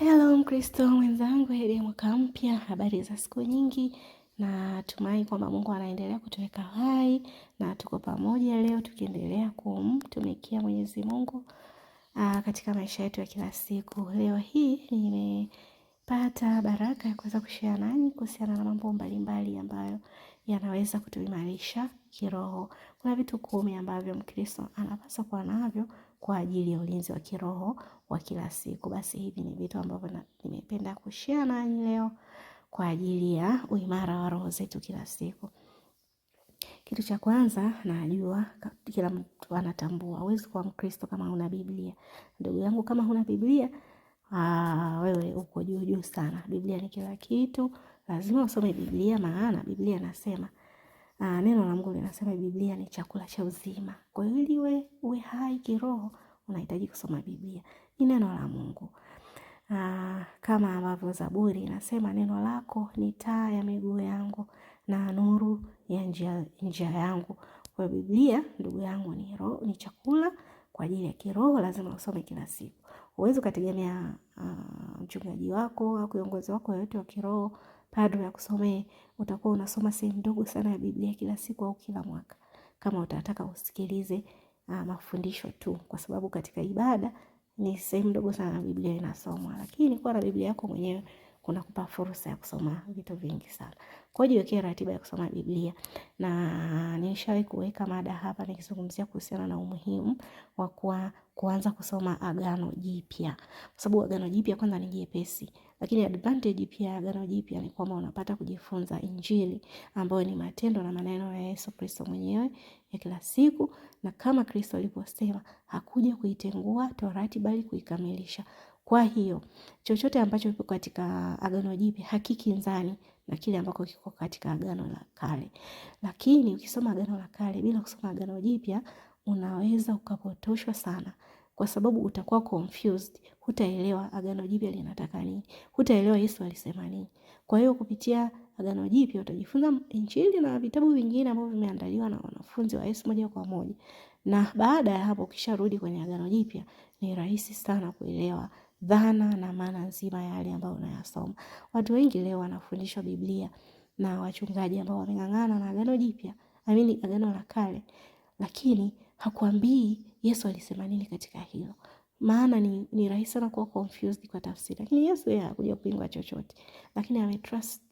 Hello Mkristo mwenzangu, heri ya mwaka mpya, habari za siku nyingi, na tumai kwamba Mungu anaendelea kutuweka hai na tuko pamoja leo tukiendelea kumtumikia Mwenyezi Mungu katika maisha yetu ya kila siku. Leo hii nimepata baraka ya kuweza kushare nanyi kuhusiana na mambo mbalimbali ambayo yanaweza kutuimarisha kiroho. Kuna vitu 10 ambavyo Mkristo anapaswa kuwa navyo kwa ajili ya ulinzi wa kiroho wa kila siku. Basi hivi ni vitu ambavyo nimependa kushare nanyi leo kwa ajili ya uimara wa roho zetu kila siku. Kitu cha kwanza, najua kila mtu anatambua, huwezi kuwa Mkristo kama huna Biblia. Ndugu yangu, kama huna Biblia, wewe uko juu sana. Biblia ni kila kitu. Lazima usome Biblia, maana Biblia inasema, neno la Mungu linasema Biblia ni chakula cha uzima. Kwa hiyo ili uwe hai kiroho, unahitaji kusoma Biblia. Ni neno la Mungu. Kama ambavyo Zaburi inasema, neno lako ni taa ya miguu yangu na nuru ya njia yangu. Kwa Biblia, ndugu yangu, ni chakula kwa ajili ya kiroho. Lazima usome kila siku. Huwezi ukategemea mchungaji wako au kiongozi wako yote wa kiroho padri akusomee. Utakuwa unasoma sehemu ndogo sana ya Biblia kila siku au kila mwaka, kama utataka usikilize mafundisho tu, kwa sababu katika ibada ni sehemu ndogo sana Biblia inasomwa. Lakini kwa na Biblia yako mwenyewe kunakupa fursa ya kusoma vitu vingi sana. Kwa hiyo jiwekee ratiba ya kusoma Biblia. Na nishawahi kuweka mada hapa nikizungumzia kuhusiana na umuhimu wa kuanza kusoma Agano Jipya. Kwa sababu Agano Jipya kwanza ni jepesi, lakini advantage pia ya Agano Jipya ni kwamba unapata kujifunza Injili ambayo ni matendo na maneno ya Yesu Kristo mwenyewe ya kila siku, na kama Kristo alivyosema, hakuja kuitengua Torati bali kuikamilisha. Kwa hiyo chochote ambacho kipo katika Agano Jipya hakikinzani na kile ambako kiko katika Agano la Kale. Lakini ukisoma Agano la Kale bila kusoma Agano Jipya, unaweza ukapotoshwa sana, kwa sababu utakuwa confused. Hutaelewa Agano Jipya linataka nini, hutaelewa Yesu alisema nini. Kwa hiyo kupitia Agano Jipya utajifunza Injili na vitabu vingine ambavyo vimeandaliwa na wanafunzi wa Yesu moja kwa moja. Na baada ya hapo, ukisharudi kwenye Agano Jipya, ni rahisi sana kuelewa dhana na maana nzima ya yale ambayo unayasoma. Watu wengi leo wanafundishwa Biblia na wachungaji ambao wameng'ang'ana na Agano Jipya, Agano la Kale, lakini hakuambii Yesu alisema nini katika hilo. Maana ni rahisi sana kuwa confused kwa tafsiri. Lakini Yesu yeye hakuja kupingwa chochote, lakini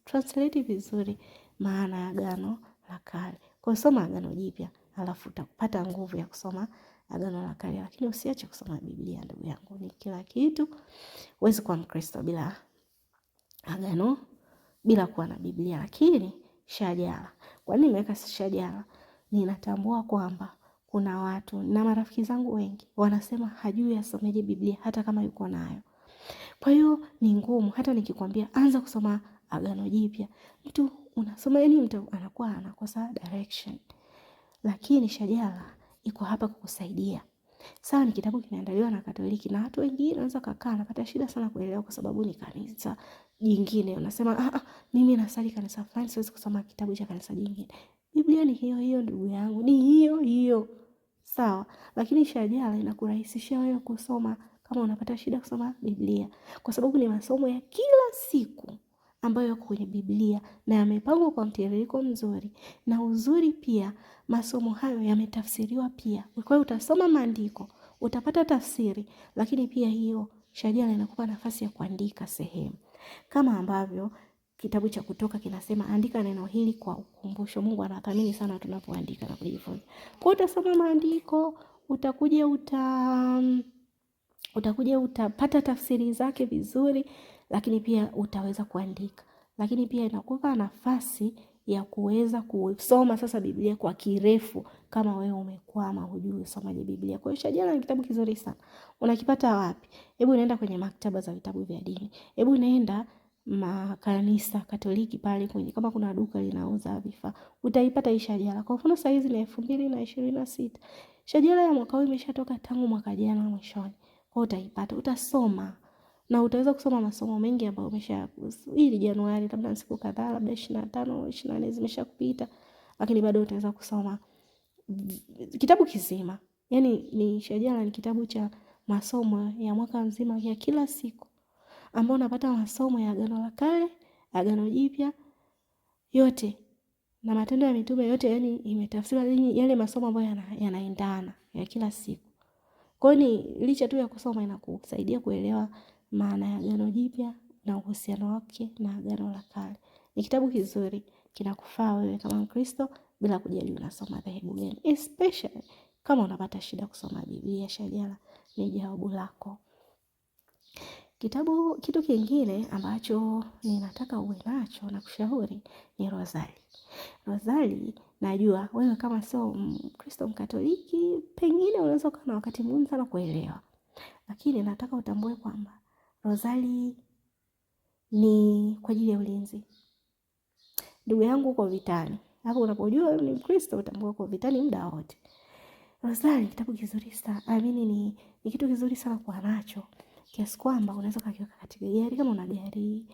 translate vizuri maana ya Agano la Kale. Kwa soma Agano Jipya, alafu utapata nguvu ya kusoma Agano la Kale. Lakini usiache kusoma Biblia, ndugu yangu, ni kila kitu. Huwezi kuwa Mkristo bila Agano, bila kuwa na Biblia. Lakini shajara, kwa nini nimeweka shajara? Ninatambua kwamba kuna watu na marafiki zangu wengi wanasema hajui asomeje Biblia hata kama yuko nayo. Kwa hiyo ni ngumu. Hata nikikwambia anza kusoma Agano Jipya, mtu unasoma, yani mtu anakuwa anakosa direction. Lakini shajara iko hapa kukusaidia. Sawa, ni kitabu kimeandaliwa na Katoliki, na watu wengine wanaweza kukaa napata shida sana kuelewa kwa sababu ni kanisa jingine. Unasema mimi nasali kanisa fulani, siwezi kusoma kitabu cha kanisa jingine. Biblia ni hiyo hiyo ndugu yangu, ni hiyo hiyo. Sawa, lakini shajara inakurahisishia wewe kusoma kama unapata shida kusoma Biblia, kwa sababu ni masomo ya kila siku ambayo yako kwenye Biblia na yamepangwa kwa mtiririko mzuri. Na uzuri pia, masomo hayo yametafsiriwa pia. Kwa hiyo utasoma maandiko, utapata tafsiri, lakini pia hiyo shajara inakupa nafasi ya kuandika sehemu. Kama ambavyo kitabu cha Kutoka kinasema andika neno hili kwa ukumbusho. Mungu anathamini sana tunapoandika na kujifunza. Kwa hiyo utasoma maandiko, utakuja utapata tafsiri zake vizuri, lakini pia utaweza kuandika. Lakini pia inakupa nafasi ya kuweza kusoma sasa Biblia kwa kirefu kama wewe umekwama hujui usomaje Biblia. Kwa hiyo shajara ni kitabu kizuri sana. Unakipata wapi? Hebu nenda kwenye maktaba za vitabu vya dini. Hebu nenda makanisa Katoliki pale kwenye, kama kuna duka linauza vifaa, utaipata hii shajara. Kwa mfano saa hizi ni 2026. Shajara ya mwaka huu imeshatoka tangu mwaka jana mwishoni. Kwa utaipata, utasoma na utaweza kusoma masomo mengi ambayo umeshayakuhusu. Hii Januari, labda siku kadhaa, labda 25, 24 zimeshakupita, lakini bado utaweza kusoma kitabu kizima. Yaani ni shajara ni kitabu cha masomo ya mwaka mzima ya kila siku ambao unapata masomo ya Agano la Kale, Agano Jipya yote na Matendo ya Mitume yote, yani imetafsiriwa yale masomo ambayo yanaendana ya kila siku. Kwa hiyo ni licha tu ya kusoma inakusaidia kuelewa maana ya Agano Jipya na uhusiano wake na Agano la Kale. Ni kitabu kizuri, kinakufaa wewe kama Mkristo bila kujali unasoma dhehebu gani. Especially kama unapata shida kusoma Biblia, Shajara ni jawabu lako. Kitu kingine ambacho ninataka uwe nacho na kushauri ni rozari. Rozari, najua wewe kama sio Mkristo Mkatoliki, pengine unaweza kuwa na wakati mgumu sana kuelewa. Lakini nataka utambue kwamba rozari ni kwa ajili ya ulinzi. Ndugu yangu uko vitani. Hapo unapojua ni Mkristo utambue uko vitani muda wote. Rozari kitabu kizuri sana. Ni kitu kizuri sana kuwa nacho. Kiasi kwamba unaweza kukiweka katika gari kama una gari.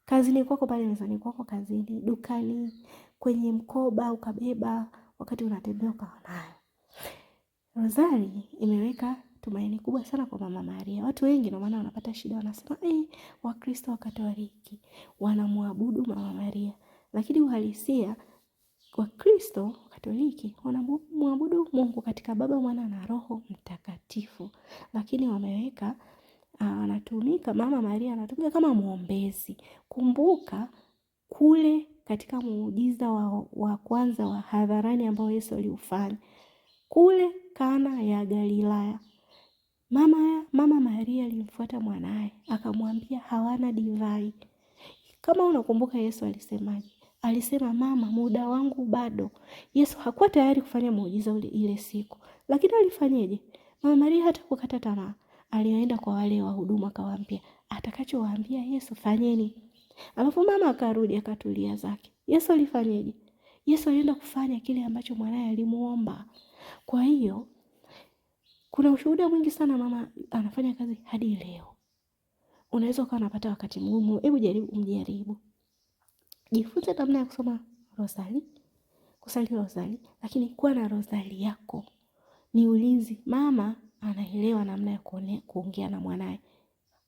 Kazini kwako pale mezani kwako kazini, dukani, kwenye mkoba ukabeba wakati unatembea ukawa nayo. Rozari imeweka tumaini kubwa sana kwa Mama Maria. Watu wengi ndio maana wanapata shida, wanasema Wakristo wa Katoliki wanamwabudu Mama Maria. Lakini uhalisia Wakristo wa Katoliki wanamwabudu Mungu katika Baba, Mwana na Roho Mtakatifu. Lakini wameweka anatumika Mama Maria anatumika kama muombezi. Kumbuka kule katika muujiza wa kwanza wa hadharani ambao Yesu aliufanya kule Kana ya Galilaya, Mama Maria alimfuata mwanae akamwambia hawana divai. Kama unakumbuka Yesu alisemaje? Alisema, mama, muda wangu bado. Yesu hakuwa tayari kufanya muujiza ile siku, lakini alifanyeje? Mama Maria hata kukata tamaa, alienda kwa wale wahudumu akawaambia, atakachowaambia Yesu fanyeni. Alafu mama akarudi akatulia zake. Yesu alifanyeje? Yesu alienda kufanya kile ambacho mwanae alimuomba. Kwa hiyo kuna ushuhuda mwingi sana mama anafanya kazi hadi leo. Unaweza ukawa unapata wakati mgumu, hebu mjaribu. Jifunze namna ya kusoma rozari, kusali rozari, lakini kuwa na rozari yako. Ni ulinzi. Mama anaelewa namna ya kuongea na mwanae.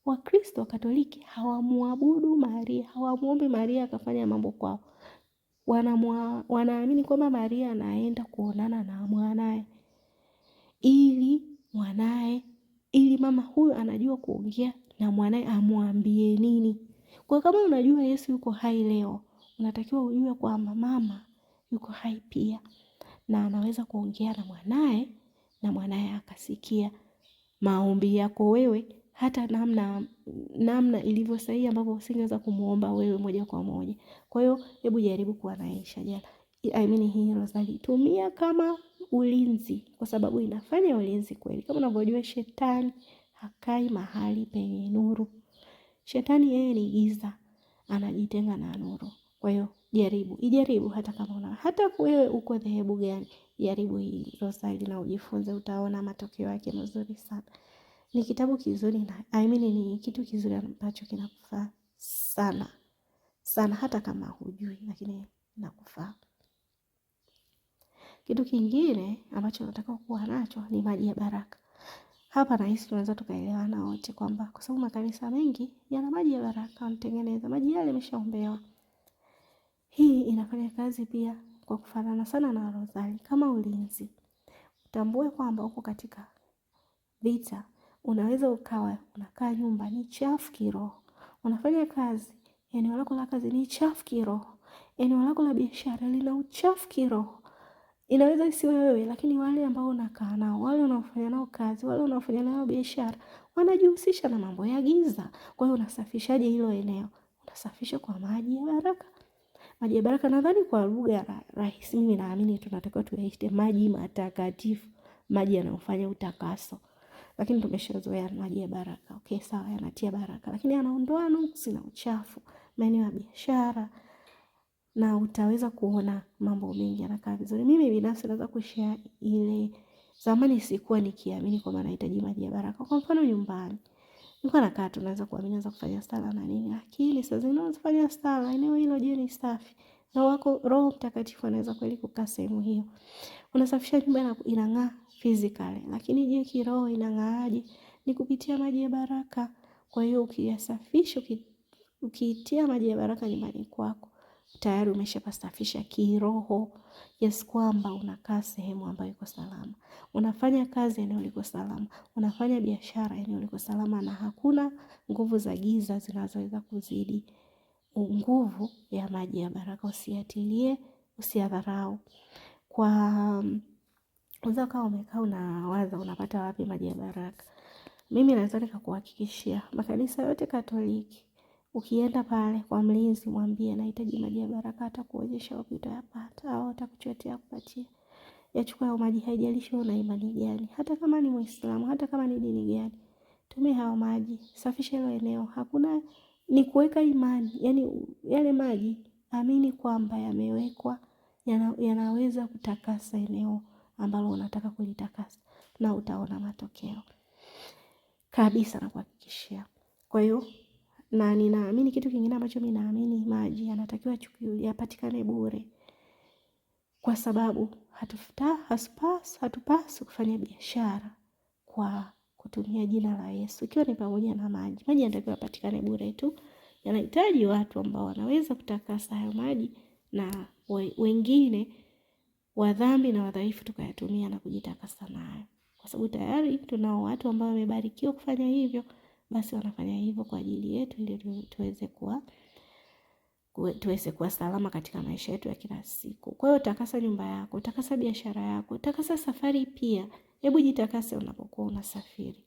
Wakristo wa Katoliki hawamuabudu Maria, hawamuombi Maria akafanya mambo kwao. Wanaamini kwamba Maria anaenda kuonana na mwanae ili mama huyu anajua kuongea na mwanae amwambie nini. Kwa kama unajua Yesu yuko hai leo, unatakiwa ujue kwamba mama yuko hai pia na anaweza kuongea na mwanae akasikia maombi yako wewe, hata namna ilivyo sahihi ambapo usingeweza kumuomba wewe moja kwa moja. Kwa hiyo hebu jaribu kuwa na Shajara. Hii rozari tumia kama ulinzi, kwa sababu inafanya ulinzi kweli. Kama unavyojua shetani hakai mahali penye nuru. Shetani yeye ni giza, anajitenga na nuru. Kwa hiyo ijaribu hata kama hata wewe uko dhehebu gani, jaribu hii rozari na ujifunze, utaona matokeo yake mazuri sana. Ni kitabu kizuri na ni kitu kizuri ambacho kinakufaa sana sana, hata kama hujui, lakini nakufaa. Kitu kingine ambacho nataka kuwa nacho ni maji ya baraka. Hapa nahisi tunaweza tukaelewana wote kwamba kwa sababu makanisa mengi yana maji ya baraka, wanatengeneza maji yale yameshaombewa. Hii inafanya kazi pia kwa kufanana sana na rozari kama ulinzi. Utambue kwamba uko katika vita. Unaweza ukawa unakaa nyumba ni chafu kiroho. Unafanya kazi, eneo lako la kazi ni chafu kiroho. Eneo lako la biashara lina uchafu kiroho. Inaweza isiwe wewe, lakini wale ambao unakaa nao, wale unaofanya nao kazi, wale unaofanya nao biashara, wanajihusisha na mambo ya giza. Kwa hiyo unasafishaje hilo eneo? Unasafisha kwa maji ya baraka. Maji ya baraka, nadhani kwa lugha rahisi mimi naamini tunatakiwa tuyaite maji matakatifu, maji yanayofanya utakaso. Lakini tumeshazoea maji ya baraka. Okay, sawa, yanatia baraka, lakini yanaondoa nuksi na uchafu maeneo ya biashara, na utaweza kuona mambo mengi yanakaa vizuri. Mimi binafsi naweza kushare ile zamani sikuwa nikiamini kwamba nahitaji maji ya baraka. Kwa mfano nyumbani, nilikuwa nakaa tunaweza kuamini naweza kufanya sala na nini, lakini sasa zinaweza kufanya sala eneo hilo je ni safi, na wako Roho Mtakatifu anaweza kweli kukaa sehemu hiyo. Unasafisha nyumba inang'aa physically, lakini je kiroho inang'aaje? Ni kupitia maji ya baraka. Kwa hiyo ukiyasafisha, ukiitia maji ya baraka nyumbani kwako, tayari umeshapasafisha kiroho, yes, kwamba unakaa sehemu ambayo iko salama, unafanya kazi eneo liko salama, unafanya biashara eneo liko salama, na hakuna nguvu za giza zinazoweza kuzidi nguvu ya maji ya baraka. Usiatilie, usiadharau. Kwa unaweza kama umekaa unawaza unapata wapi maji ya baraka. Mimi naweza nikakuhakikishia makanisa yote Katoliki, ukienda pale kwa mlinzi mwambie nahitaji maji ya baraka, atakuonyesha wapi utayapata, au atakuchotea kupatia. Yachukua hayo maji, haijalishi una imani gani, hata kama ni Muislamu, hata kama ni dini gani. Tumia hayo maji, safisha hilo eneo. Hakuna ni kuweka imani, yani yale maji amini kwamba yamewekwa, yanaweza kutakasa eneo ambalo unataka kulitakasa, na utaona matokeo kabisa, na kuhakikishia. Kwa hiyo na ninaamini kitu kingine ambacho mimi naamini, maji yanatakiwa yapatikane bure, kwa sababu hatupaswi kufanya biashara kwa kutumia jina la Yesu, ikiwa ni pamoja na maji. Maji yanatakiwa yapatikane bure tu. Yanahitaji watu ambao wanaweza kutakasa hayo maji, na wengine wa dhambi na wadhaifu tukayatumia na kujitakasa nayo, kwa sababu tayari tunao watu ambao wamebarikiwa kufanya hivyo. Basi wanafanya hivyo kwa ajili yetu, ili tuweze kuwa salama katika maisha yetu ya kila siku. Kwa hiyo takasa nyumba yako, takasa biashara yako, takasa safari pia. Hebu jitakase unapokuwa unasafiri.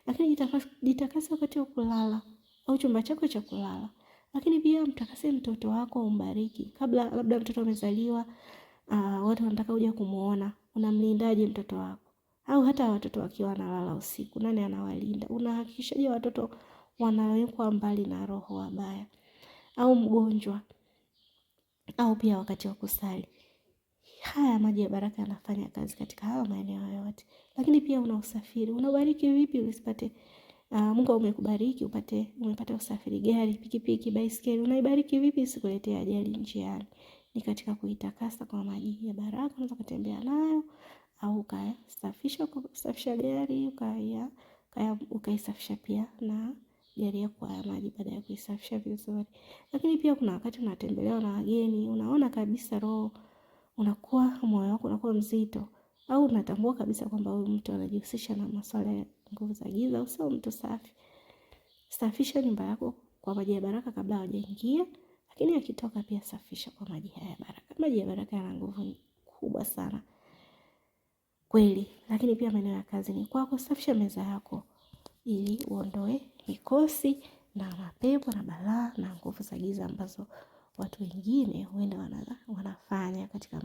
Lakini jitakase wakati wa kulala au chumba chako cha kulala. Lakini pia mtakase mtoto wako, umbariki. Kabla labda mtoto amezaliwa, watu wanataka uje kumuona, unamlindaje mtoto wako? Au hata watoto wakiwa wanalala usiku, nani anawalinda? Unahakikishaje watoto wanawekwa mbali na roho wabaya au mgonjwa? Au pia wakati wa kusali. Haya maji ya baraka yanafanya kazi katika hayo maeneo yote. Lakini pia una usafiri. Unabariki vipi usipate Mungu umekubariki umepata usafiri, gari, pikipiki, baiskeli. Unaibariki vipi isikuletee ajali njiani? Ni katika kuitakasa kwa maji ya baraka. Unaweza kutembea nayo, au ukasafisha gari, ukaisafisha pia na gari yako kwa maji baada ya kuisafisha vizuri. Lakini pia kuna wakati unatembelewa na wageni, unaona kabisa moyo wako unakuwa mzito, au unatambua kabisa kwamba huyu mtu anajihusisha na masuala ya nguvu za giza, usio mtu safi. Safisha nyumba yako kwa maji ya baraka kabla hawajaingia, lakini akitoka pia safisha kwa maji haya ya baraka. Maji ya baraka yana nguvu kubwa sana kweli. Lakini pia maeneo ya kazini kwako, safisha meza yako ili uondoe mikosi na mapepo na balaa na nguvu za giza ambazo watu wengine huenda wanafanya katika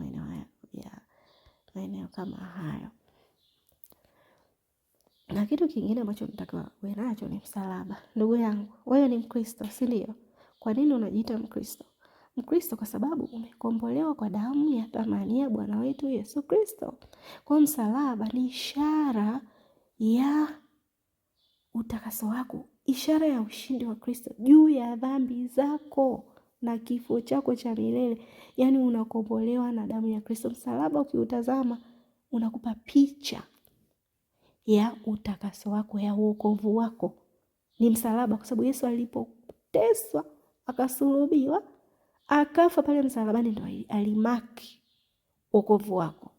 maeneo kama hayo. Na kitu kingine ambacho natakiwa uwe nacho ni msalaba. Ndugu yangu, wewe ni Mkristo, si ndio? Kwa nini unajiita Mkristo? Mkristo kwa sababu umekombolewa kwa damu ya thamani ya Bwana wetu Yesu Kristo. Kwa msalaba ni ishara ya utakaso wako, ishara ya ushindi wa Kristo juu ya dhambi zako na kifo chako cha milele. Yaani unakombolewa na damu ya Kristo. Msalaba ukiutazama unakupa picha ya utakaso wako, ya wokovu wako. Ni msalaba kwa sababu Yesu alipoteswa, akasulubiwa, akafa pale msalabani, ndio alimaki wokovu wako.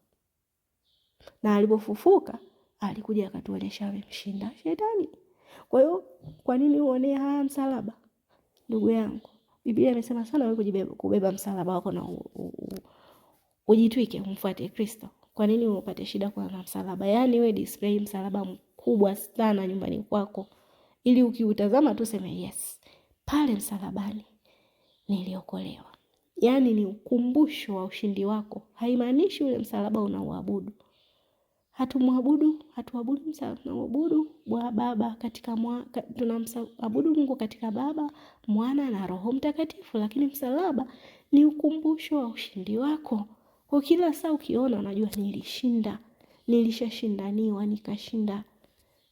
Na alipofufuka alikuja akatuonyesha amemshinda Shetani. Kwa hiyo kwa nini uonee haya msalaba? Ndugu yangu, Biblia imesema sana wewe kubeba msalaba wako na ujitwike umfuate Kristo. Kwa nini upate shida kwa msalaba? Yaani wewe display msalaba mkubwa sana nyumbani kwako, ili ukiutazama tu sema yes, pale msalabani niliokolewa. Yaani ni ukumbusho wa ushindi wako. Haimaanishi ule msalaba unauabudu. Hatuabudu msalaba, tunaabudu Baba katika tunamwabudu Mungu katika Baba, Mwana na Roho Mtakatifu, lakini msalaba ni ukumbusho wa ushindi wako. Kwa kila saa ukiona unajua nilishinda, nilishashindaniwa, nikashinda.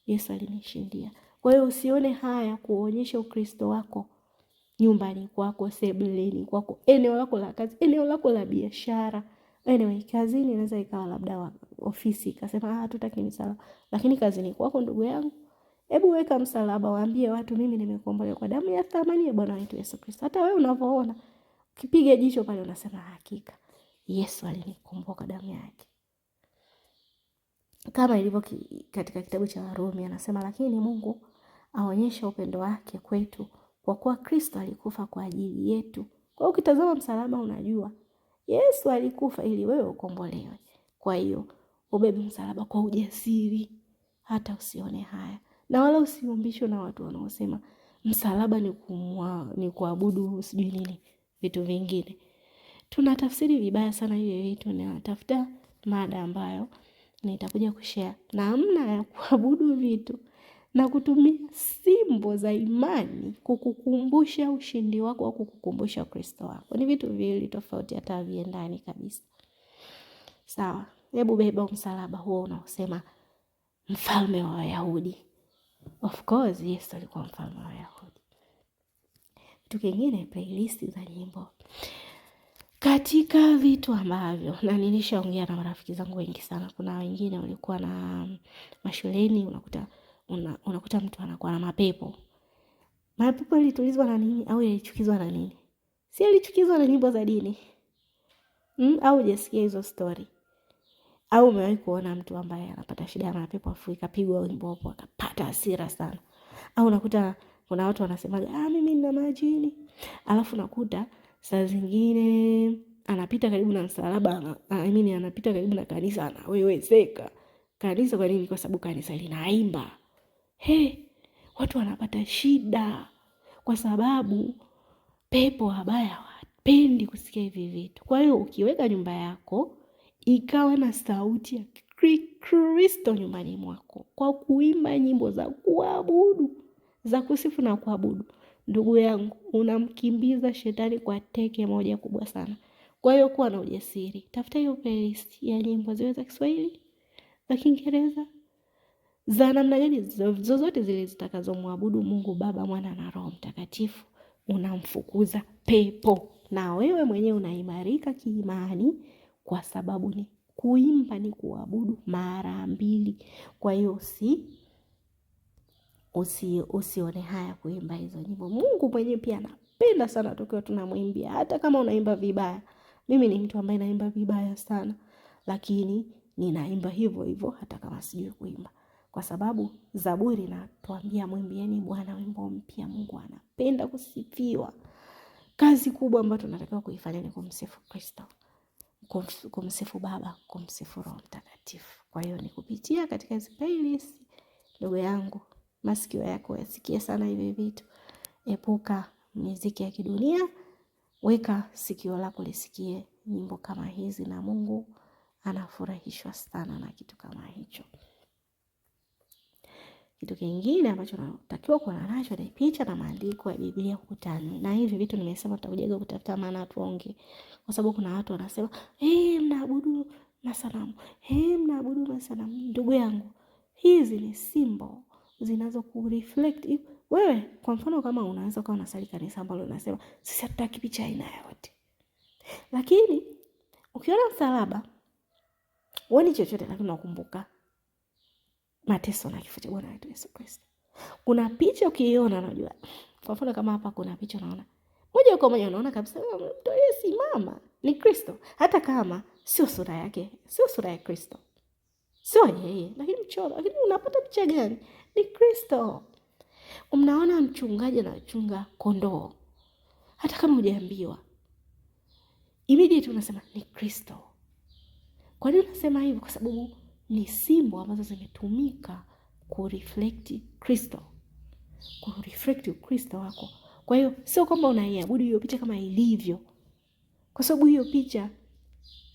Yesu alinishindia. Kwa hiyo usione haya kuonyesha Ukristo wako nyumbani kwako, sebuleni kwako, eneo lako la kazi, eneo lako la biashara. Anyway, kazini inaweza ikawa labda ofisi ikasema hatutaki msalaba, lakini kazini kwako ndugu yangu, Hebu weka msalaba, waambie watu mimi nimekombolewa kwa damu ya thamani ya Bwana wetu Yesu Kristo. Hata wewe unavyoona, ukipiga jicho pale unasema hakika Yesu alinikomboa kwa damu yake. Kama ilivyo katika kitabu cha Warumi anasema, lakini Mungu aonyesha upendo wake kwetu kwa kuwa Kristo alikufa kwa ajili yetu. Kwa hiyo ukitazama msalaba unajua Yesu alikufa ili wewe ukombolewe. Kwa hiyo ubebe msalaba kwa ujasiri, hata usione haya. Na wala usiumbishwe na watu wanaosema msalaba ni kuabudu sijui nini, vitu vingine. Tunatafsiri vibaya sana hiyo vitu. Natafuta mada ambayo nitakuja kushare namna ya kuabudu vitu na kutumia simbo za imani kukukumbusha ushindi wako au kukukumbusha Kristo wako. Ni vitu viwili tofauti, hata haviendani kabisa. Sawa, hebu beba msalaba huo unaosema mfalme wa Wayahudi. Of course Yesu alikuwa mfalme wa Wayahudi. Kitu kingine, playlist za nyimbo. Katika vitu ambavyo, na nilishaongea na marafiki zangu wengi sana, kuna wengine walikuwa na mashuleni, unakuta mtu anakuwa na mapepo. Mapepo yalitulizwa na nini au yalichukizwa na nini? Si yalichukizwa na nyimbo za dini? Au hujasikia hizo story? Au umewahi kuona mtu ambaye anapata shida ya mapepo afu ikapigwa wimbo hapo akapata hasira sana? Au unakuta kuna watu wanasema mimi nina majini. Alafu nakuta saa zingine anapita karibu na msalaba, anapita karibu na kanisa anawewezeka. Kanisa kwa nini? Kwa sababu kanisa linaimba. Watu wanapata shida kwa sababu pepo wabaya hawapendi kusikia hivi vitu. Kwa hiyo ukiweka nyumba yako ikawa na sauti ya Kristo nyumbani mwako, kwa kuimba nyimbo za kuabudu, za kusifu na kuabudu, ndugu yangu, unamkimbiza shetani kwa teke moja kubwa sana. Kwa hiyo kuwa na ujasiri. Tafuta hiyo playlist ya nyimbo, ziwe za Kiswahili, za Kiingereza, za namna gani, zozote zile zitakazomwabudu Mungu Baba, Mwana na Roho Mtakatifu. Unamfukuza pepo na wewe mwenyewe unaimarika kiimani, kwa sababu ni kuimba ni kuabudu mara mbili. Kwa hiyo usione haya kuimba hizo nyimbo. Mungu mwenyewe pia anapenda sana tukiwa tunamwimbia, hata kama unaimba vibaya. Mimi ni mtu ambaye naimba vibaya sana, lakini ninaimba hivyo hivyo hata kama sijui kuimba, kwa sababu Zaburi inatuambia mwimbieni Bwana wimbo mpya. Mungu anapenda kusifiwa. Kazi kubwa ambayo tunatakiwa kuifanya ni kumsifu Kristo, kumsifu Baba, kumsifu Roho Mtakatifu. Kwa hiyo ni kupitia katika hizi playlist, ndugu yangu, masikio yako yasikie sana hivi vitu. Epuka muziki ya kidunia, weka sikio lako lisikie nyimbo kama hizi, na Mungu anafurahishwa sana na kitu kama hicho. Kitu kingine ambacho natakiwa kuwa nacho ni picha na maandiko ya Biblia ukutani. Na hivi vitu nimesema tutakuja kutafuta maana tuonge, kwa sababu kuna watu wanasema mnaabudu masanamu. Mnaabudu masanamu. Ndugu yangu, hizi ni symbol zinazo kureflect wewe. Kwa mfano, kama unaweza kuwa unasali kanisa ambalo unasema sisi hatutaki picha aina yote, lakini ukiona msalaba uone chochote, lakini unakumbuka mateso na kifo cha Bwana wetu Yesu Kristo. Kuna picha ukiiona unajua. Kwa mfano kama hapa kuna picha unaona, moja kwa moja unaona kabisa mtu aliyesimama ni Kristo, hata kama sio sura yake, sio sura ya Kristo, sio yeye, lakini mchoro. Lakini unapata picha gani? Ni Kristo. Mnaona mchungaji anachunga kondoo, hata kama hujaambiwa, immediately unasema ni Kristo. Kwa nini unasema hivyo? Kwa sababu ni simbo ambazo zimetumika kureflect Kristo, kureflect Kristo wako. Kwa hiyo sio kwamba unaiabudu hiyo picha kama ilivyo, kwa sababu hiyo picha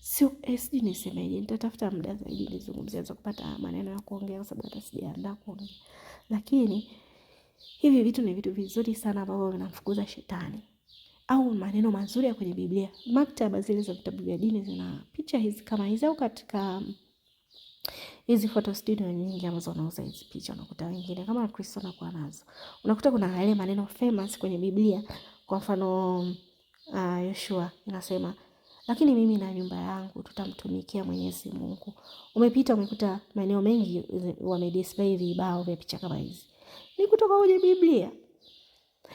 sio sijui nisemeje. Nitatafuta muda zaidi nizungumzie za kupata maneno ya kuongea, kwa sababu hata sijaandaa kuongea. Lakini hivi vitu ni vitu vizuri sana ambavyo vinamfukuza shetani, au maneno mazuri ya kwenye Biblia. Maktaba zile za vitabu vya dini zina picha hizi kama hizi, au katika hizi photo studio nyingi ambazo wanauza hizi picha, unakuta wengine kama Kristo anakuwa nazo. Unakuta kuna yale maneno famous kwenye Biblia. Kwa mfano Yoshua inasema, lakini mimi na nyumba yangu tutamtumikia Mwenyezi Mungu. Umekuta maeneo mengi wamedisplay vibao vya picha kama hizi. Ni kutoka kwenye Biblia.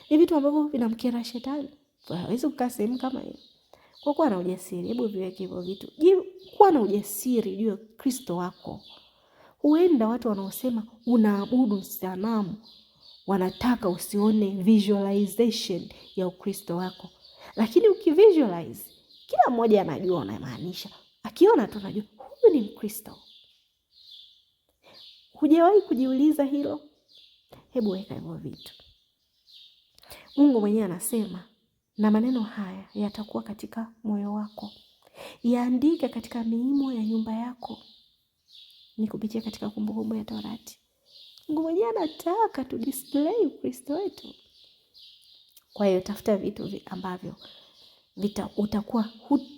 Ni vitu ambavyo vinamkera shetani. Hawezi kukaa sehemu kama hiyo. Kwa kuwa na ujasiri, hebu viweke hivyo vitu. Kuwa na ujasiri juu ya Kristo wako. Huenda watu wanaosema unaabudu sanamu wanataka usione visualization ya Ukristo wako. Lakini ukivisualize, kila mmoja anajua unamaanisha. Akiona tu anajua huyu ni Mkristo. Hujawahi kujiuliza hilo? Hebu weka hivyo vitu. Mungu mwenyewe anasema, na maneno haya yatakuwa katika moyo wako. Yaandike katika miimo ya nyumba yako. Ni kupitia katika Kumbukumbu ya Torati. Mungu mwenyewe anataka tu display Ukristo wetu. Kwa hiyo tafuta vitu ambavyo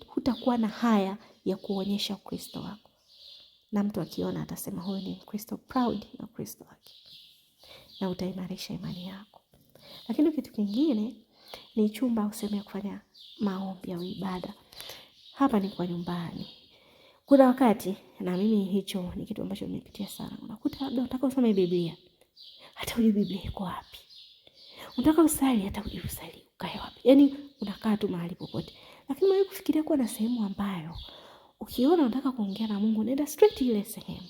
hutakuwa na haya ya kuonyesha Ukristo wako. Na mtu akiona atasema huyu ni Mkristo, proud na Ukristo wake. Na utaimarisha imani yako. Lakini kitu kingine ni chumba useme kufanya maombi au ibada. Hapa ni kwa nyumbani. Kuna wakati, na mimi hicho ni kitu ambacho nimepitia sana. Unakuta labda unataka usome Biblia. Hata hujui Biblia iko wapi. Unataka usali, hata hujui usali ukae wapi. Yaani unakaa tu mahali popote. Lakini wewe kufikiria kuwa na sehemu ambayo ukiona unataka kuongea na Mungu, nenda straight ile sehemu.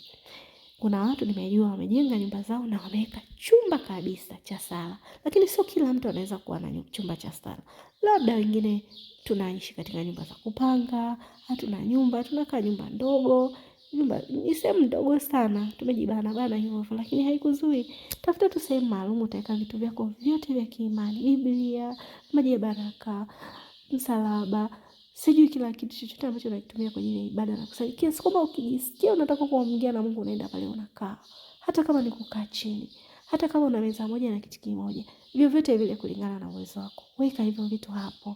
Kuna watu nimejua wamejenga nyumba zao na wameweka chumba kabisa cha sala. Lakini sio kila mtu anaweza kuwa na chumba cha sala. Labda wengine tunaishi katika nyumba za kupanga, hatuna nyumba, tunakaa nyumba ndogo. Nyumba ni sehemu ndogo sana, tumejibana hivyo, lakini haikuzui. Tafuta tu sehemu maalum utaweka vitu vyako vyote vya kiimani, Biblia, maji ya baraka, msalaba, sijui kila kitu chochote ambacho unakitumia kwa ajili ya ibada na kusali. Kiasi kwamba ukijisikia unataka kuongea na Mungu unaenda pale unakaa. Hata kama ni kukaa chini, hata kama una meza moja na kiti kimoja, vyovyote vile kulingana na uwezo wako. Weka hivyo vitu hapo.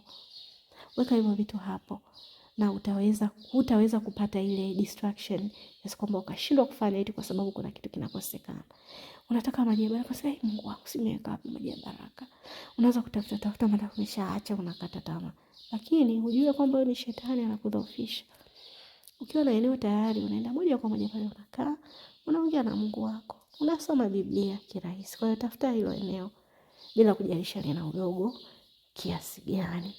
Weka hivyo vitu hapo. Na hutaweza kupata ile distraction ya kwamba ukashindwa kufanya hicho kwa sababu kuna kitu kinakosekana. Unataka maji ya baraka, sasa Mungu wangu simeweka wapi maji ya baraka? Unaweza kutafuta mara umeshaacha unakata tamaa. Lakini hujue kwamba ni shetani anakudhoofisha. Ukiwa na eneo tayari unaenda moja kwa moja pale unakaa, unaongea na Mungu wako. Unasoma Biblia kirahisi. Kwa hiyo tafuta hilo eneo bila kujalisha lina udogo kiasi gani.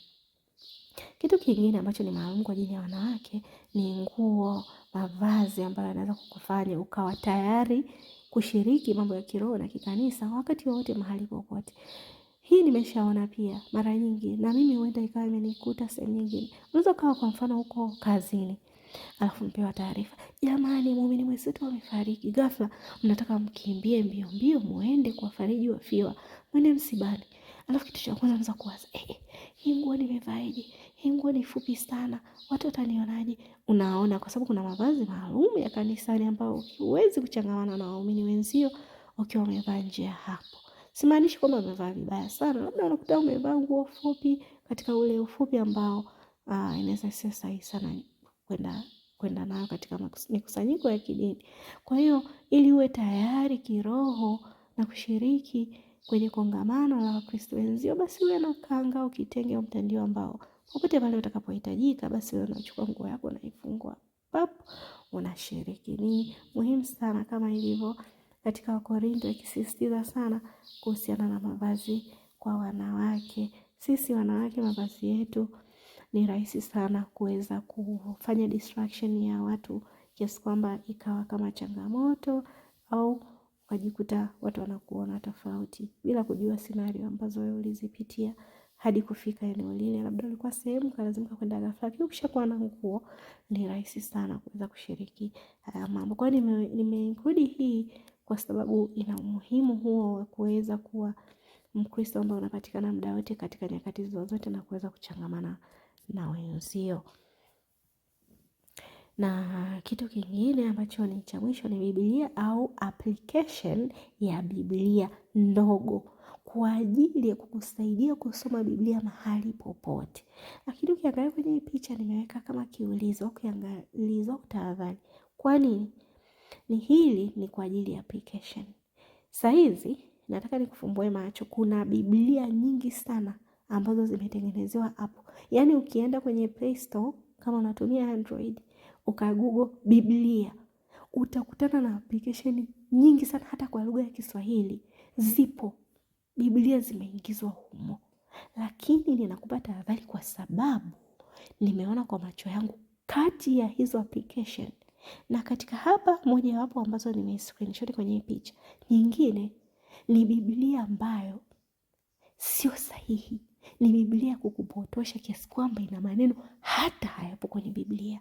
Kitu kingine ambacho ni maalum kwa ajili ya wanawake ni nguo, mavazi ambayo yanaweza kukufanya ukawa tayari kushiriki mambo ya kiroho na kikanisa wakati wote mahali popote. Hii nimeshaona pia mara nyingi na mimi huenda ikawa imenikuta sehemu nyingine. Unaweza kawa kwa mfano huko kazini. Alafu mpewa taarifa, jamani muumini mwenzetu amefariki. Ghafla mnataka mkimbie mbio muende kuwafariji wafiwa. Mwende msibani. Alafu kitu cha kwanza mnaanza kuwaza, hii nguo nimevaaje? Hii nguo ni fupi sana. Watu watanionaje? Unaona kwa sababu kuna mavazi maalum ya kanisani ambao huwezi kuchangamana na waumini wenzio ukiwa umevaa nje ya hapo. Simaanishi kwamba umevaa vibaya sana. Labda unakuta umevaa nguo fupi katika ule ufupi ambao inaweza sio sahihi sana kwenda nayo katika mikusanyiko ya kidini. Kwa hiyo ili uwe tayari kiroho na kushiriki kwenye kongamano la Wakristo wenzio, basi uwe na kanga au kitenge au mtandio ambao popote pale utakapohitajika basi wewe unachukua nguo yako na ifungua unashiriki. Ni muhimu sana kama ilivyo katika Wakorintho ikisisitiza sana kuhusiana na mavazi kwa wanawake. Sisi wanawake mavazi yetu ni rahisi sana kuweza kufanya distraction ya watu kiasi kwamba ikawa kama changamoto au ukajikuta watu wanakuona tofauti bila kujua scenario ambazo wewe ulizipitia hadi kufika eneo lile. Labda ulikuwa sehemu kalazimika kwenda ghafla, lakini ukishakuwa na nguo ni rahisi sana kuweza kushiriki haya mambo. Kwa hiyo nimeinclude hii kwa sababu ina umuhimu huo wa kuweza kuwa Mkristo ambaye unapatikana muda wote katika nyakati zozote na kuweza kuchangamana na wenzio. Na kitu kingine ambacho ni cha mwisho ni Biblia au application ya Biblia ndogo kwa ajili ya kukusaidia kusoma Biblia mahali popote. Lakini ukiangalia kwenye picha nimeweka kama kiulizo, ukiangalizwa utadhani. Kwa nini? Hili ni kwa ajili ya application. Saizi nataka nikufumbue macho, kuna Biblia nyingi sana ambazo zimetengenezewa hapo. Yaani ukienda kwenye Play Store kama unatumia Android, ukagoogle Biblia, utakutana na application nyingi sana hata kwa lugha ya Kiswahili zipo, Biblia zimeingizwa humo, lakini ninakupa tahadhari kwa sababu nimeona kwa macho yangu kati ya hizo application, na katika hapa moja wapo ambazo nime screenshot kwenye hii picha, nyingine ni Biblia ambayo sio sahihi. Ni Biblia kukupotosha kiasi kwamba ina maneno hata hayapo kwenye Biblia.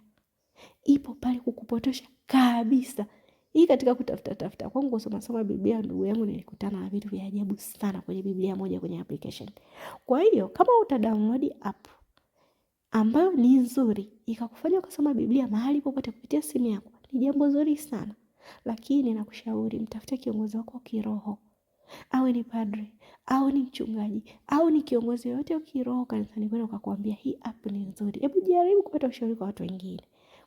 Ipo pale kukupotosha kabisa. Hii katika kutafuta kwangu kusoma Biblia, ndugu yangu, nilikutana na vitu vya ajabu sana kwenye Biblia moja kwenye application. Kwa hiyo kama utadownload app ambayo ni nzuri ikakufanya kusoma Biblia mahali popote kupitia simu yako, ni jambo zuri sana. Lakini nakushauri mtafute kiongozi wako wa kiroho. Awe ni padre, au ni mchungaji, au ni kiongozi yote wa kiroho kanisani kwenu, akakwambia hii app ni nzuri. Hebu jaribu kupata ushauri kwa watu wengine,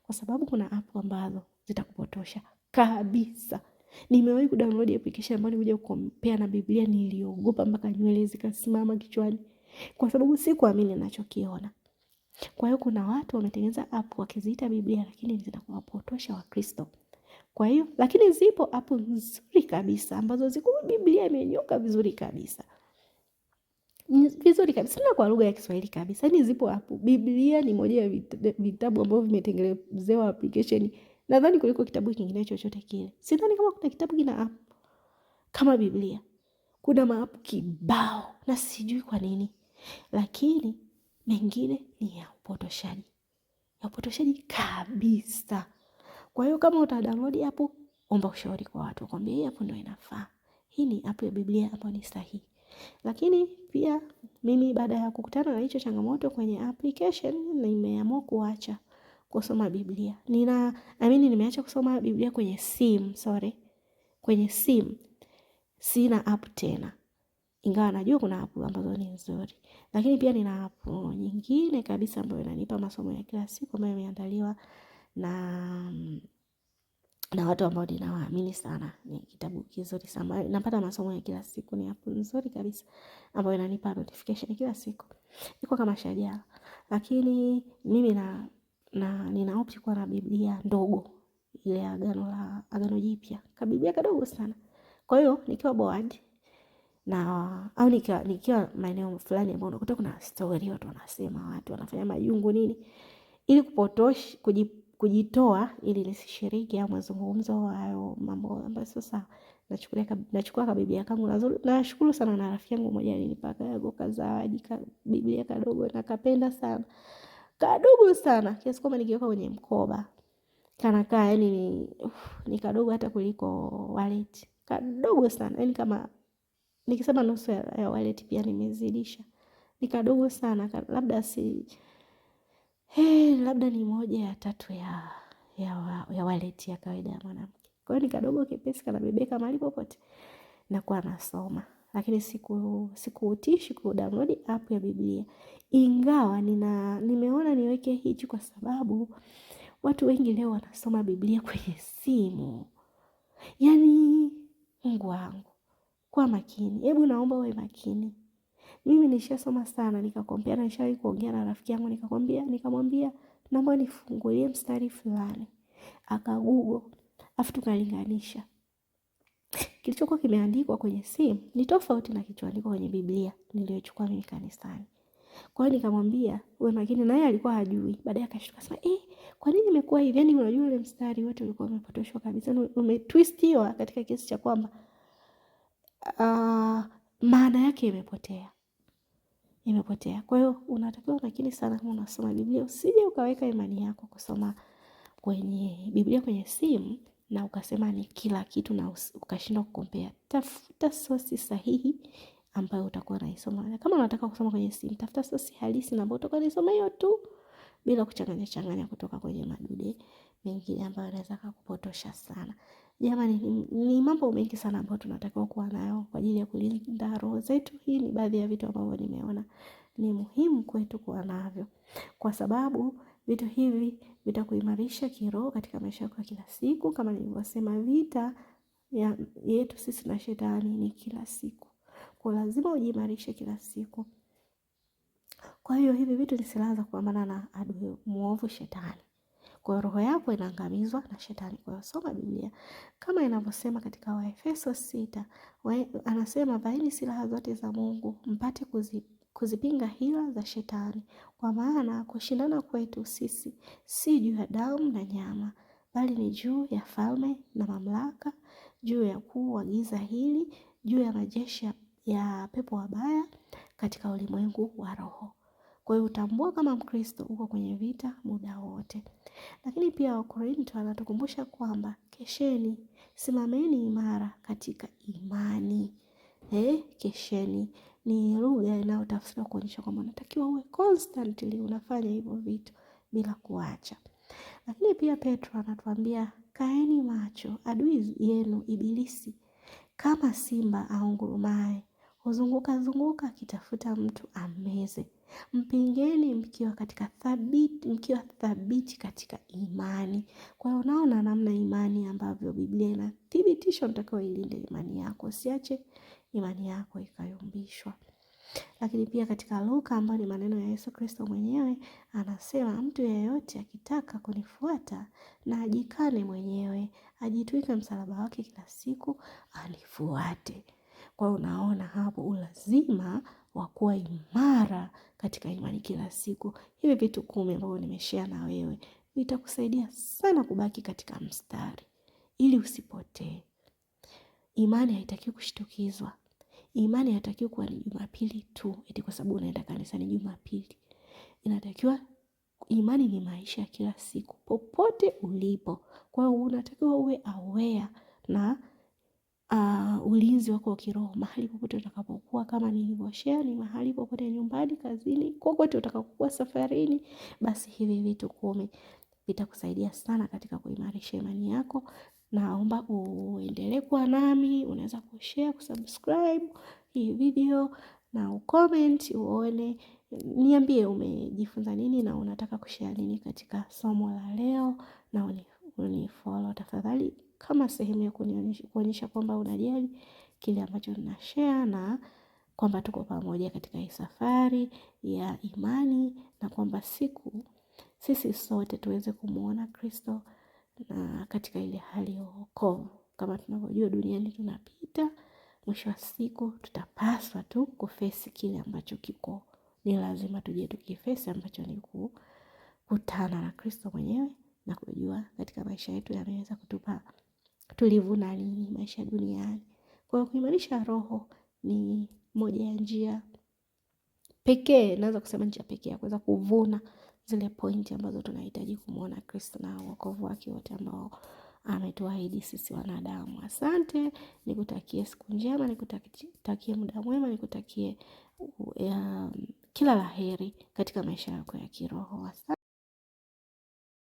kwa sababu kuna app ambazo zitakupotosha kabisa. Nimewahi kudownload application ambayo nimekuja kukompea na Biblia, niliogopa mpaka nywele zikasimama kichwani kwa sababu sikuamini ninachokiona. Kwa hiyo kuna watu wametengeneza app wakiziita Biblia, lakini zinawapotosha Wakristo. Kwa hiyo, lakini zipo app nzuri kabisa ambazo ziko Biblia imenyoka vizuri kabisa. Vizuri kabisa na kwa lugha ya Kiswahili kabisa. Yaani zipo app. Biblia ni moja ya vitabu ambavyo vimetengenezewa application, nadhani kuliko kitabu kingine chochote kile. Sidhani kama kuna kitabu kina app kama Biblia. Kuna maapp kibao na sijui kwa nini. Lakini mengine ni ya upotoshaji. Ya upotoshaji kabisa. Kwa hiyo kama utadownload hapo, omba ushauri kwa watu, wakwambie hii hapo ndio inafaa. Hii ni app ya Biblia ambayo ni sahihi. Lakini pia mimi baada ya kukutana na hicho changamoto kwenye application, nimeamua kuacha kusoma Biblia. Nimeacha kusoma Biblia kwenye simu, kwenye simu. Sina app tena. Ingawa najua kuna app ambazo ni nzuri. Lakini pia nina app nyingine kabisa ambayo inanipa masomo ya kila siku ambayo imeandaliwa na watu ambao ninawaamini sana. Ni kitabu kizuri sana. Napata masomo ya kila siku, ni app nzuri kabisa ambayo inanipa notification kila siku. Iko kama shajara. Lakini mimi nina opt kuwa na Biblia ndogo, ile Agano Jipya. Kabiblia kadogo sana. Kwa hiyo nikiwa bored au nikiwa maeneo fulani ambapo unakuta kuna story watu wanasema, watu wanafanya majungu nini, ili kujitoa ili nisishiriki au mazungumzo hayo mambo ambayo sasa nachukua ka Biblia kangu nzuri. Nashukuru sana na rafiki yangu mmoja alinipa kazawadi Biblia kadogo, nakapenda sana. Kadogo sana kiasi kwamba nikiweka kwenye mkoba kanakaa, yani ni kadogo hata kuliko wallet. Kadogo sana, yani kama nikisema nusu ya wallet pia nimezidisha. Ni kadogo sana, labda labda ni 1/3 ya wallet ya kawaida ya mwanamke. Kwa hiyo ni kadogo kepesi, kanabebeka mahali popote na kwa nasoma. Lakini sikuutishi kudownload app ya Biblia. Ingawa nimeona niweke hichi kwa sababu watu wengi leo wanasoma Biblia kwenye simu. Yaani Mungu wangu, kwa makini. Hebu naomba uwe makini. Mimi nishasoma sana, nikakompea, na nishawahi kuongea na rafiki yangu nikamwambia naomba nifungulie mstari fulani. Akagoogle, afu tukalinganisha. Kilichokuwa kimeandikwa kwenye simu ni tofauti na kilichoandikwa kwenye Biblia niliyochukua mimi kanisani. Kwa hiyo nikamwambia uwe makini, na yeye alikuwa hajui. Baadaye akashtuka sema, kwa nini imekuwa hivi? Yaani unajua ule mstari wote ulikuwa umepotoshwa kabisa. Umetwistiwa katika kiasi cha kwamba maana yake imepotea. Kwa hiyo unatakiwa makini sana kama unasoma Biblia. Usije ukaweka imani yako kusoma kwenye Biblia kwenye simu na ukasema ni kila kitu na ukashindwa kukompea. Tafuta sosi sahihi ambayo utakuwa unaisoma. Kama unataka kusoma kwenye simu, tafuta sosi halisi na ambayo utakuwa unaisoma hiyo tu, bila kuchanganya kutoka kwenye madude mengine ambayo yanaweza kukupotosha sana. Jamani, ni mambo mengi sana ambayo tunatakiwa kuwa nayo kwa ajili ya kulinda roho zetu. Hii ni baadhi ya vitu ambavyo nimeona ni muhimu kwetu kuwa navyo, kwa sababu vitu hivi vitakuimarisha kiroho katika maisha yako ya kila siku. Kama nilivyosema, vita yetu sisi na shetani ni kila siku, kwa lazima ujiimarishe kila siku. Kwa hiyo hivi vitu ni silaha za kupambana na adui muovu shetani. Kwa roho yako inaangamizwa na shetani. Kwa hiyo soma Biblia kama inavyosema katika Waefeso 6. Anasema vaeni silaha zote za Mungu mpate kuzipinga hila za shetani, kwa maana kushindana kwetu sisi si juu ya damu na nyama, bali ni juu ya falme na mamlaka, juu ya kuu wa giza hili, juu ya majeshi ya pepo wabaya katika ulimwengu wa roho. Kwa hiyo utambua kama Mkristo uko kwenye vita muda wote. Lakini pia Wakorintho anatukumbusha kwamba kesheni, simameni imara katika imani. Kesheni ni lugha inayotafsiriwa kuonyesha kwamba unatakiwa uwe constantly unafanya hivyo vitu bila kuacha. Lakini pia Petro anatuambia kaeni macho, adui yenu Ibilisi kama simba aungurumaye huzunguka akitafuta mtu ameze. Mpingeni mkiwa thabiti katika imani. Kwa hiyo unaona namna imani ambavyo Biblia inathibitisha unatakiwa ilinde imani yako. Usiache imani yako ikayumbishwa. Lakini pia katika Luka, ambayo ni maneno ya Yesu Kristo mwenyewe, anasema mtu yeyote akitaka kunifuata na ajikane mwenyewe, ajitwike msalaba wake kila siku, anifuate. Kwa hiyo unaona hapo ulazima wa kuwa imara katika imani kila siku. Hivi vitu 10 ambavyo nimeshare na wewe vitakusaidia sana kubaki katika mstari ili usipotee. Imani haitakiwi kushtukizwa. Imani haitakiwi kuwa ni Jumapili tu, eti kwa sababu unaenda kanisani Jumapili. Inatakiwa imani ni maisha ya kila siku popote ulipo. Kwa hiyo unatakiwa uwe aware na ulinzi wako wa kiroho mahali popote utakapokuwa, kama nilivyoshare ni mahali popote, nyumbani, kazini, kokote utakapokuwa, safarini. Basi hivi vitu 10 vitakusaidia sana katika kuimarisha imani yako. Naomba uendelee kuwa nami, unaweza kushare, kusubscribe hii video na ucomment uone, niambie umejifunza nini na unataka kushare nini katika somo la leo, na unifollow tafadhali kama sehemu ya kuonyesha kwamba unajali kile ambacho ninashare na kwamba tuko pamoja katika hii safari ya imani, na kwamba sisi sote tuweze kumuona Kristo na katika ile hali ya wokovu. Kama tunavyojua duniani tunapita, mwisho wa siku tutapaswa tu kufesi kile ambacho kiko. Ni lazima tuje tukifesi ambacho ni kukutana na Kristo mwenyewe na kujua katika maisha yetu yanaweza kutupa tulivu na nini maisha duniani. Kwa hiyo kuimarisha roho ni moja ya njia pekee, naweza kusema njia pekee ya kuweza kuvuna zile pointi ambazo tunahitaji kumuona Kristo na wokovu wake wote ambao ametuahidi sisi wanadamu. Asante, nikutakie siku njema, nikutakie muda mwema, nikutakie kila laheri katika maisha yako ya kiroho. Asante.